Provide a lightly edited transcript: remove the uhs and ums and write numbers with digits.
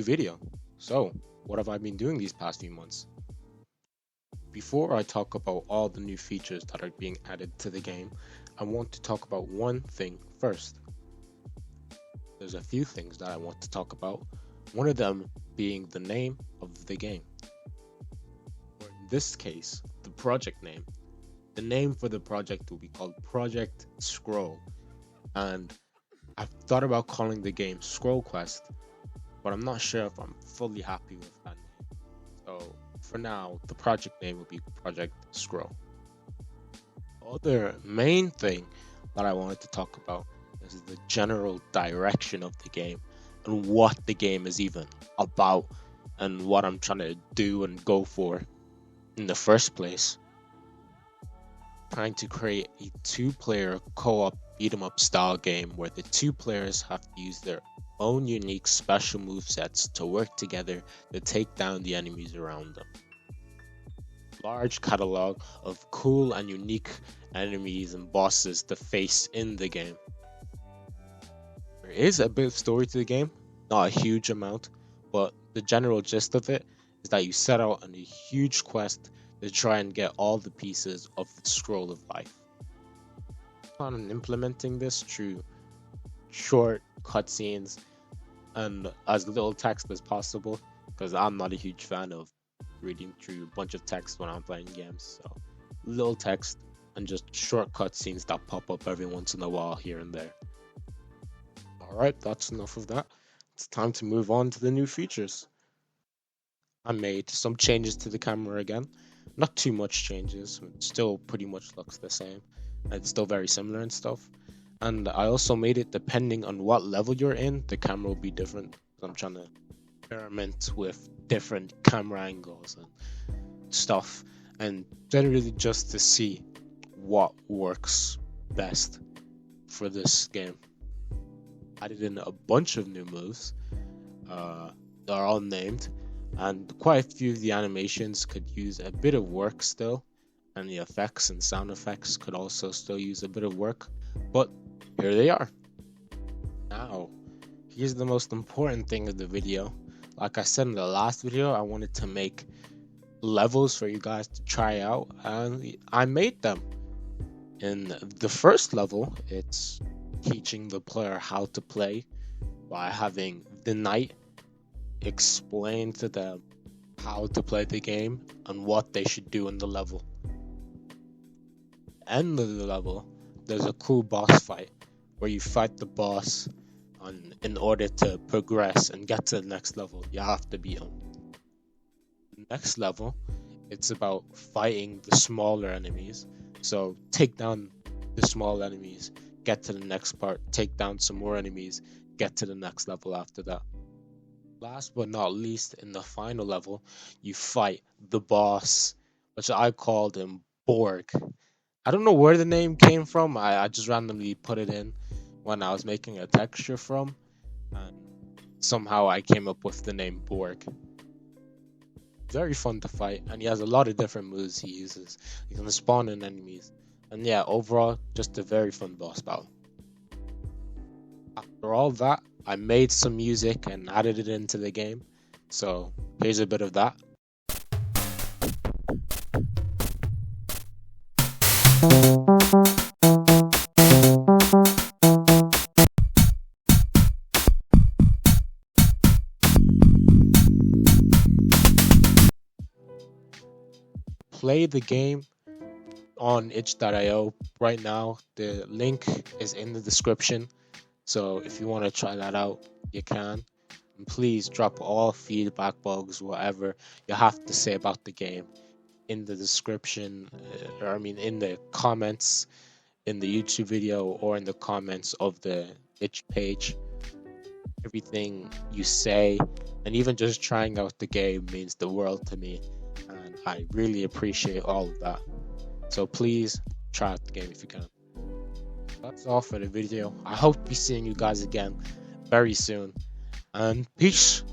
video. So, what have I been doing these past few months? Before I talk about all the new features that are being added to the game, I want to talk about one thing first. There's a few things that I want to talk about, one of them being the name of the game. Or in this case, the project name. The name for the project will be called Project Scroll, and I've thought about calling the game Scroll Quest, but I'm not sure if I'm fully happy with that name. So for now, the project name will be Project Scroll. The other main thing that I wanted to talk about is the general direction of the game and what the game is even about and what I'm trying to do and go for in the first place. Trying to create a two-player co-op beat-em-up style game where the two players have to use their own unique special movesets to work together to take down the enemies around them. Large catalog of cool and unique enemies and bosses to face in the game. There is a bit of story to the game, not a huge amount, but the general gist of it is that you set out on a huge quest to try and get all the pieces of the Scroll of Life. I plan on implementing this through short cutscenes and as little text as possible, because I'm not a huge fan of reading through a bunch of text when I'm playing games. So little text and just short cutscenes that pop up every once in a while here and there. Alright, that's enough of that. It's time to move on to the new features. I made some changes to the camera again. Not too much changes, it still pretty much looks the same. It's still very similar and stuff. And I also made it depending on what level you're in, the camera will be different. I'm trying to experiment with different camera angles and stuff, and generally just to see what works best for this game. Added in a bunch of new moves. They're all named, and quite a few of the animations could use a bit of work still, and the effects and sound effects could also still use a bit of work, but here they are. Now, here's the most important thing of the video. Like I said in the last video, I wanted to make levels for you guys to try out, and I made them. In the first level, it's teaching the player how to play by having the knight explain to them how to play the game and what they should do in the level. End of the level, there's a cool boss fight where you fight the boss, and in order to progress and get to the next level, you have to beat him. The next level, it's about fighting the smaller enemies. So take down the small enemies, get to the next part, take down some more enemies, get to the next level after that. Last but not least, in the final level, you fight the boss, which I called him Borg. I don't know where the name came from. I just randomly put it in when I was making a texture from, and somehow I came up with the name Borg. Very fun to fight, and he has a lot of different moves he uses. He can spawn in enemies, and yeah, overall, just a very fun boss battle. After all that, I made some music and added it into the game, so here's a bit of that. Play the game on itch.io right now. The link is in the description, so if you want to try that out, you can. And please drop all feedback, bugs, whatever you have to say about the game in the description, in the comments in the YouTube video or in the comments of the itch page. Everything you say and even just trying out the game means the world to me, and I really appreciate all of that. So please try out the game if you can. That's all for the video. I hope to be seeing you guys again very soon, and peace.